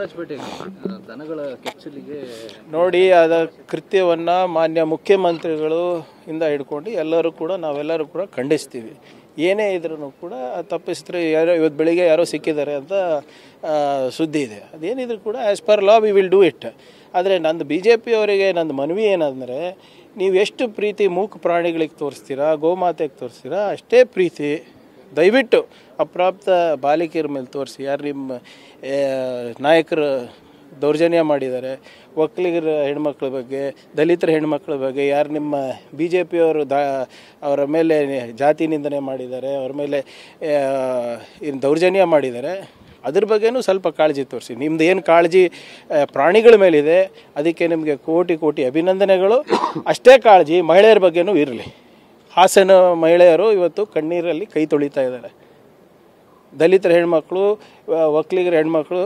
ದೇವರಾಜಪೇಟೆಯಲ್ಲಿ ದನಗಳ ಕೆಚ್ಚಲಿಗೆ ನೋಡಿ, ಅದ ಕೃತ್ಯವನ್ನು ಮಾನ್ಯ ಮುಖ್ಯಮಂತ್ರಿಗಳು ಇಂದ ಹಿಡ್ಕೊಂಡು ನಾವೆಲ್ಲರೂ ಕೂಡ ಖಂಡಿಸ್ತೀವಿ. ಏನೇ ಇದ್ರೂ ಕೂಡ ತಪ್ಪಿಸಿದ್ರೆ ಇವತ್ತು ಬೆಳಿಗ್ಗೆ ಯಾರೋ ಸಿಕ್ಕಿದ್ದಾರೆ ಅಂತ ಸುದ್ದಿ ಇದೆ. ಅದೇನಿದ್ರು ಕೂಡ as per law we will do it. ಆದರೆ ನಂದು BJP ಅವರಿಗೆ ನಂದು ಮನವಿ ಏನಂದರೆ, ನೀವು ಎಷ್ಟು ಪ್ರೀತಿ ಮೂಕ ಪ್ರಾಣಿಗಳಿಗೆ ತೋರಿಸ್ತೀರಾ, ಗೋಮಾತೆಗೆ ತೋರಿಸ್ತೀರಾ, ಅಷ್ಟೇ ಪ್ರೀತಿ ದಯವಿಟ್ಟು ಅಪ್ರಾಪ್ತ ಬಾಲಿಕೆಯರ ಮೇಲೆ ತೋರಿಸಿ. ಯಾರು ನಿಮ್ಮ ನಾಯಕರು ದೌರ್ಜನ್ಯ ಮಾಡಿದ್ದಾರೆ, ಒಕ್ಕಲಿಗರ ಹೆಣ್ಮಕ್ಳ ಬಗ್ಗೆ, ದಲಿತರ ಹೆಣ್ಮಕ್ಳ ಬಗ್ಗೆ ಯಾರು ನಿಮ್ಮ BJP ಅವರು ಅವರ ಮೇಲೆ ಜಾತಿ ನಿಂದನೆ ಮಾಡಿದ್ದಾರೆ, ಅವ್ರ ಮೇಲೆ ದೌರ್ಜನ್ಯ ಮಾಡಿದ್ದಾರೆ, ಅದ್ರ ಬಗ್ಗೆನೂ ಸ್ವಲ್ಪ ಕಾಳಜಿ ತೋರಿಸಿ. ನಿಮ್ದು ಏನು ಕಾಳಜಿ ಪ್ರಾಣಿಗಳ ಮೇಲಿದೆ ಅದಕ್ಕೆ ನಿಮಗೆ ಕೋಟಿ ಕೋಟಿ ಅಭಿನಂದನೆಗಳು. ಅಷ್ಟೇ ಕಾಳಜಿ ಮಹಿಳೆಯರ ಬಗ್ಗೆನೂ ಇರಲಿ. ಹಾಸನ ಮಹಿಳೆಯರು ಇವತ್ತು ಕಣ್ಣೀರಲ್ಲಿ ಕೈ ತೊಳಿತಾ ಇದ್ದಾರೆ. ದಲಿತರ ಹೆಣ್ಮಕ್ಳು, ಒಕ್ಕಲಿಗರ ಹೆಣ್ಮಕ್ಳು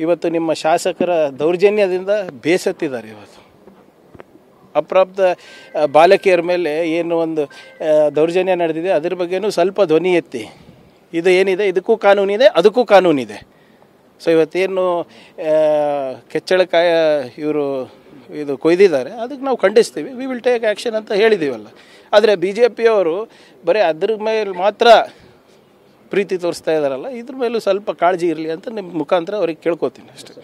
ಇವತ್ತು ನಿಮ್ಮ ಶಾಸಕರ ದೌರ್ಜನ್ಯದಿಂದ ಬೇಸತ್ತಿದ್ದಾರೆ. ಇವತ್ತು ಅಪ್ರಾಪ್ತ ಬಾಲಕಿಯರ ಮೇಲೆ ಏನು ಒಂದು ದೌರ್ಜನ್ಯ ನಡೆದಿದೆ ಅದ್ರ ಬಗ್ಗೆನೂ ಸ್ವಲ್ಪ ಧ್ವನಿ ಎತ್ತಿ. ಇದು ಏನಿದೆ ಇದಕ್ಕೂ ಕಾನೂನಿದೆ, ಅದಕ್ಕೂ ಕಾನೂನಿದೆ. ಸೊ ಇವತ್ತೇನು ಕೆಚ್ಚಳಕಾಯ ಇವರು ಇದು ಕೊಯ್ದಿದ್ದಾರೆ ಅದಕ್ಕೆ ನಾವು ಖಂಡಿಸ್ತೀವಿ. ವಿ ವಿಲ್ ಟೇಕ್ ಆ್ಯಕ್ಷನ್ ಅಂತ ಹೇಳಿದ್ದೀವಲ್ಲ. ಆದರೆ BJP ಅವರು ಬರೀ ಅದ್ರ ಮೇಲೆ ಮಾತ್ರ ಪ್ರೀತಿ ತೋರಿಸ್ತಾ ಇದ್ದಾರಲ್ಲ, ಇದ್ರ ಮೇಲೂ ಸ್ವಲ್ಪ ಕಾಳಜಿ ಇರಲಿ ಅಂತ ನಿಮ್ಮ ಮುಖಾಂತರ ಅವ್ರಿಗೆ ಕೇಳ್ಕೊತೀನಿ ಅಷ್ಟೇ.